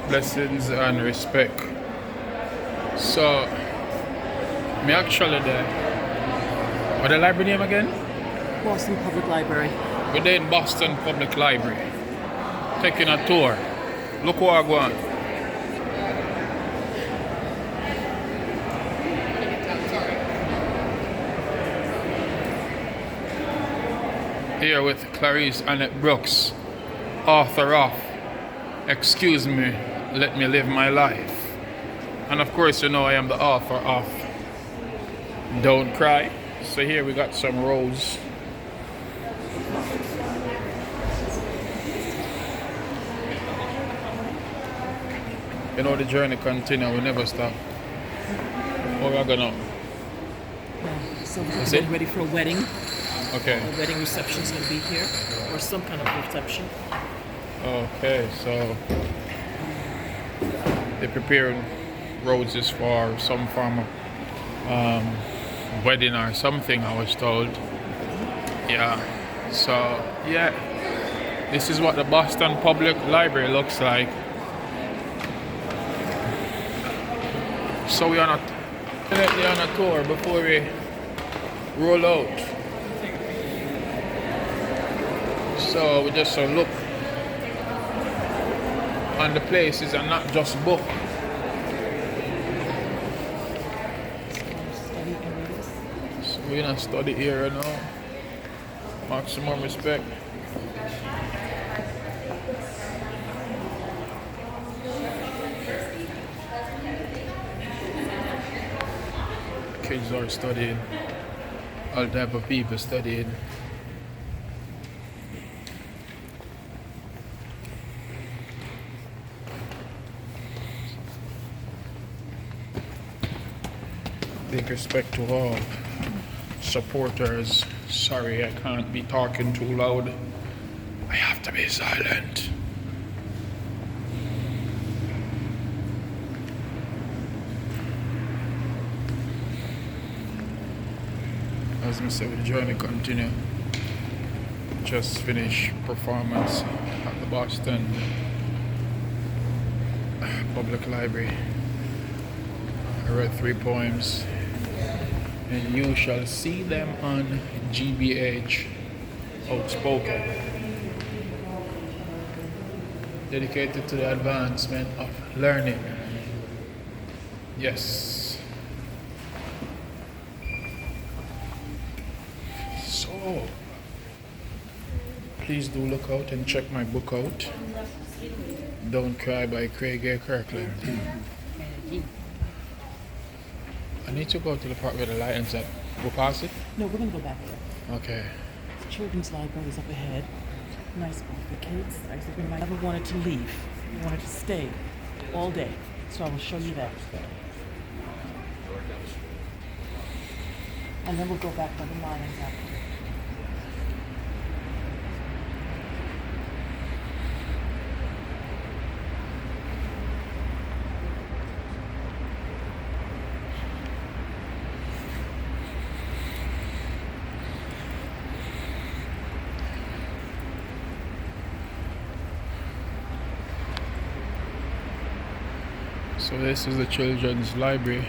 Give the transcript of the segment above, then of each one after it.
Blessings and respect. So, me actually there. What the library name again? Boston Public Library. We're in Boston Public Library. Taking a tour. Look where I go on. Here with Clarise Annette Brooks, author of Excuse Me, Let Me Live My Life. And of course, you know I am the author of Don't Cry. So here we got some rose. You know the journey continue, we never stop. What we are gonna? So we're getting ready for a wedding. Okay. A wedding reception is going to be here, or some kind of reception. Okay, so they prepared roses for some form of wedding or something, I was told. Yeah, so yeah, this is what the Boston Public Library looks like. So we're on a tour before we roll out. So we just look on the places and not just book. So we're in a study area now. Maximum respect. Kids are studying. All type of people studying. Big respect to all supporters. Sorry, I can't be talking too loud. I have to be silent. As I said, the journey continue. Just finished performance at the Boston Public Library. I read 3 poems, and you shall see them on GBH Outspoken, dedicated to the advancement of learning. Yes. So, please do look out and check my book out. Don't Cry by Kirkland. I need to go to the part where the lions at. Go past it? No, we're going to go back there. Okay. The children's library is up ahead. Nice book for kids. I never wanted to leave. I wanted to stay all day. So I will show you that. And then we'll go back by the lions after. So this is the children's library.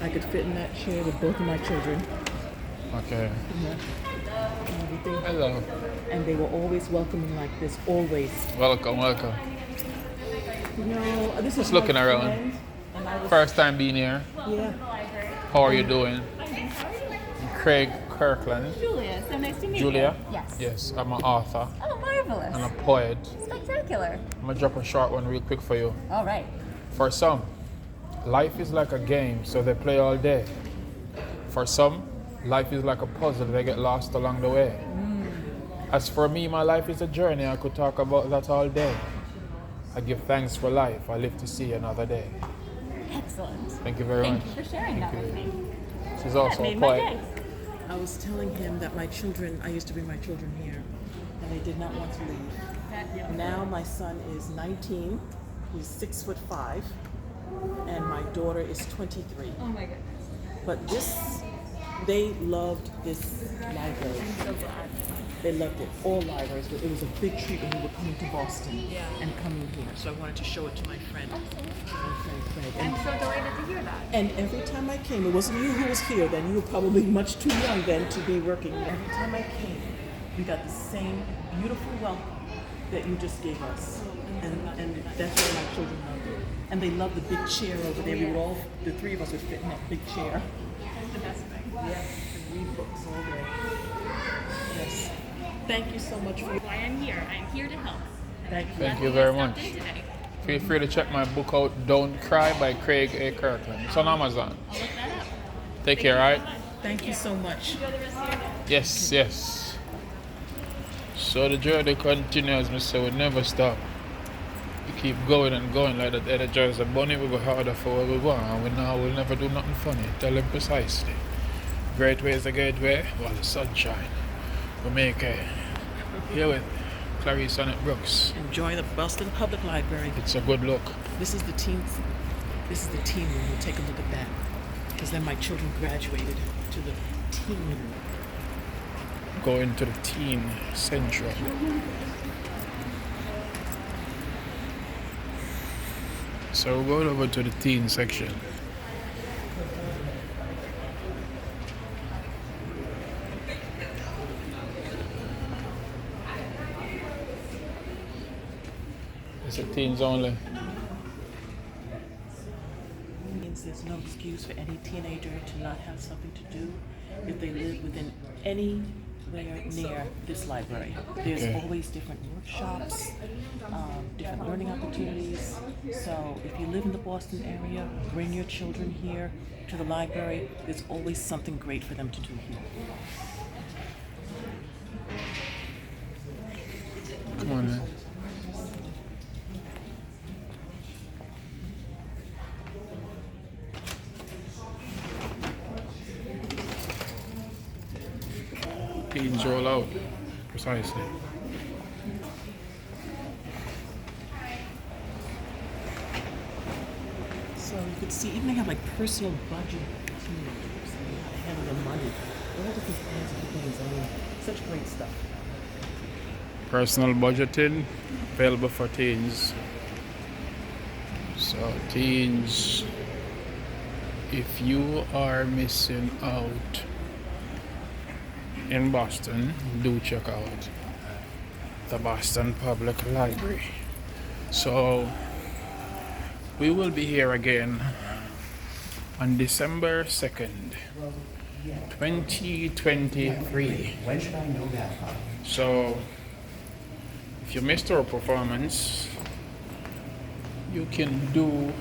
I could fit in that chair with both of my children. Okay. Yeah. And everything. Hello. And they were always welcoming like this, always. Welcome, welcome. No, this is Just looking my around. friend, and I was, First time being here. yeah. How are you doing? Craig Kirkland. Julia, so nice to meet Julia? you. Yes. Yes, I'm an author Oh, marvelous. and a poet. Spectacular. I'm gonna drop a short one real quick for you. All right. For some, life is like a game, so they play all day. For some, life is like a puzzle, they get lost along the way. As for me, my life is a journey, I could talk about that all day. I give thanks for life, I live to see another day. Excellent. Thank you very much. Thank you for sharing that with me. She's also a Made my poet. day. I was telling him that my children, I used to bring my children here, and they did not want to leave. Now my son is 19, he's 6'5", and my daughter is 23. Oh my goodness. But this They loved this library. So glad. They loved it. All libraries, but it was a big treat when we were coming to Boston Yeah. and coming here. So I wanted to show it to my friend. Craig. I'm so delighted to hear that. And every time I came, it wasn't you who was here then. You were probably much too young then to be working. Every time I came, we got the same beautiful welcome that you just gave us. And that's why my children loved it. And they loved the big chair over there. We were all, the three of us would fit in that big chair. That's the best thing. Yeah, and read books all day. Yes. Thank you so much for your. Why I'm here. I'm here to help. Thank you. Thank you very Stopped much. in today. Feel free to check my book out, Don't Cry by Craig A. Kirkland. It's on Amazon. I'll look that up. Take care, alright? Thank you so much. Enjoy the rest of your day. Yes, yes. So the journey continues, Mr. We never stop. We keep going and going like that. The journey is a bunny, we go harder for where we go. And we'll never do nothing funny. Tell them precisely. Great way is the great way. Well, the sunshine. We make it. Here with Clarise Annette Brooks. Enjoy the Boston Public Library. It's a good look. This is the teen room. We'll take a look at that. Because then my children graduated to the teen room. Going to the teen central. So we're going over to the teen section. It's a teens only. Means there's no excuse for any teenager to not have something to do if they live within anywhere near this library. There's Okay. always different workshops, different learning opportunities. So if you live in the Boston area, bring your children here to the library. There's always something great for them to do here. Come on, man. Teens roll out. Precisely. So you could see, even they have like personal budget teenagers, and how to handle their money, all different kinds of things. I mean, such great stuff. Personal budgeting available for teens. So teens, if you are missing out in Boston, do check out the Boston Public Library. So we will be here again on December 2nd, 2023. When should I know that? So if you missed our performance, you can do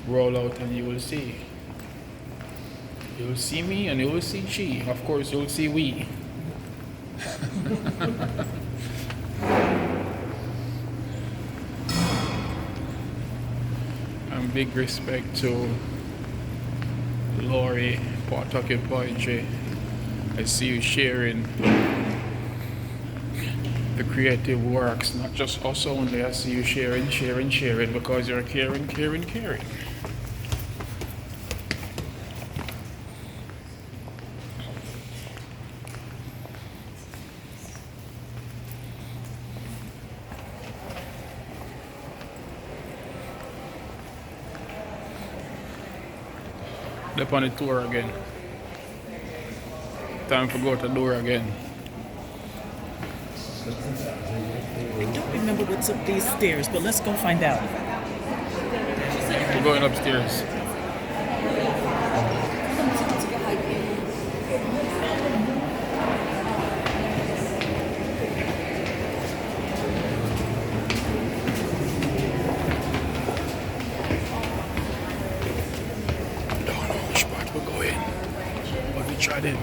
roll out and you will see. You will see me and you will see she. Of course, you will see we. And big respect to Lori, Pawtucket Poetry. I see you sharing the creative works, not just us only. I see you sharing because you're caring. Up on the tour again. Time to go to the door again. I don't remember what's up these stairs, but let's go find out. We're going upstairs. Don't know which part we're going, but we tried it.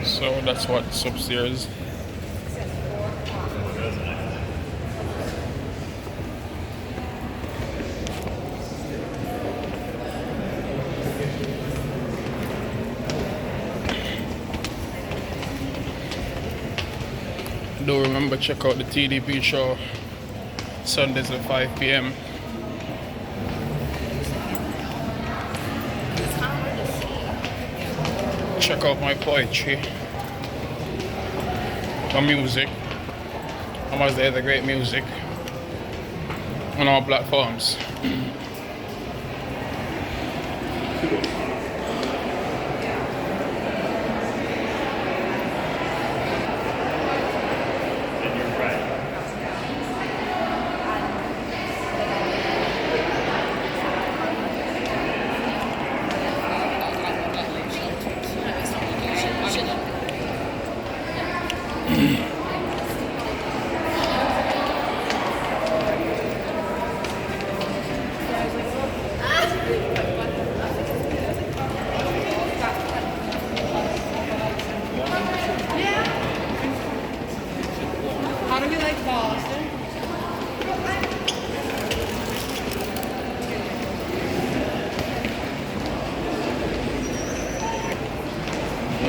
So that's what's upstairs. Do remember check out the TDP show Sundays at 5 p.m. Check out my poetry, my music. I must say the great music on all platforms. How do we like Boston?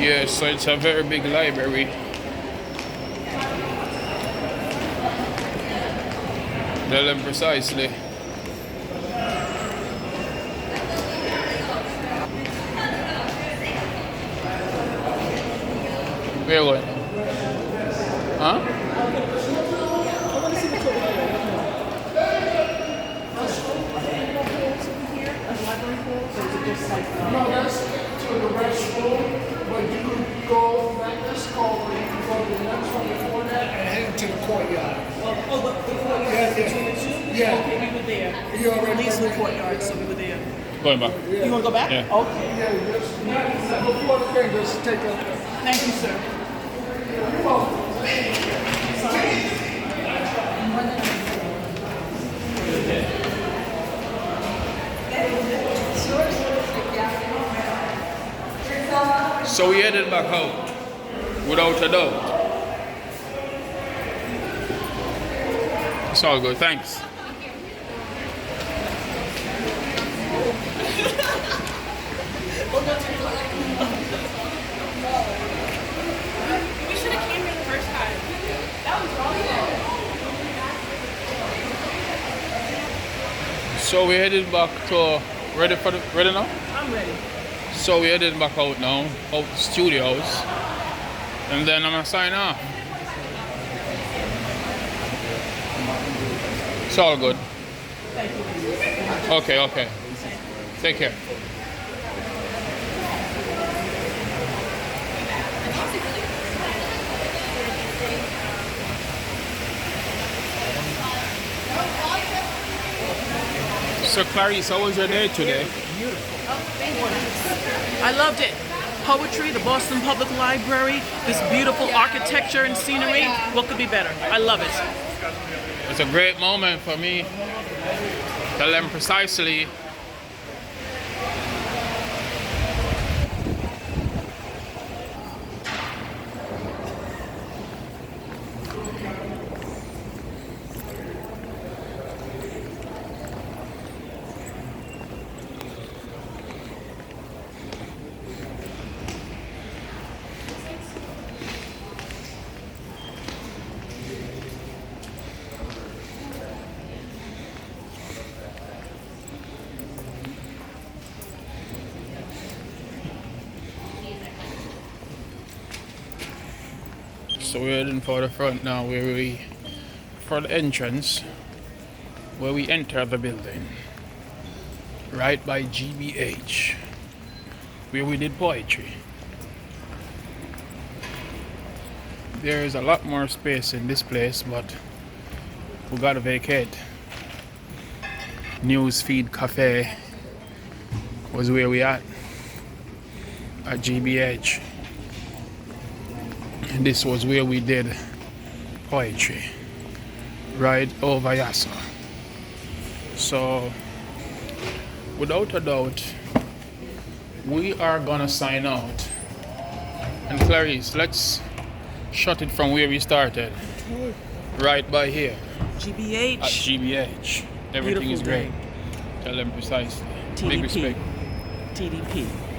Yeah, so it's a very big library. Tell them precisely. Where going? Huh? No, that's to the restroom, but you could go back this hallway, you can go to the next one before that, and head to the courtyard. Before you Yeah, between the two? yeah. Okay, we were there. You already Lee's went. courtyard, so we were there. Going back. You want to go back? Yeah. Okay. Yeah, just, before the thing, just take a... Thank you, sir. So we headed back out, without a doubt. It's all good, thanks. We should have came here the first time. That was wrong. So we headed back to, ready now? I'm ready. So we headed back out now, out the studios. And then I'm gonna sign off. It's all good. Okay. Take care. So Clarice, how was your day today? I loved it. Poetry, the Boston Public Library, this beautiful architecture and scenery. What could be better? I love it. It's a great moment for me. Tell them precisely. So we're heading for the front now, for the entrance, where we enter the building, right by GBH, where we did poetry. There is a lot more space in this place, but we gotta vacate. Newsfeed Cafe was where we at GBH. And this was where we did poetry, right over Yassa. So, without a doubt, we are gonna sign out And Clarice, let's shut it from where we started. Okay. Right by here. GBH. At GBH. Everything Beautiful is great. day. Tell them precisely. Big TDP. respect. TDP.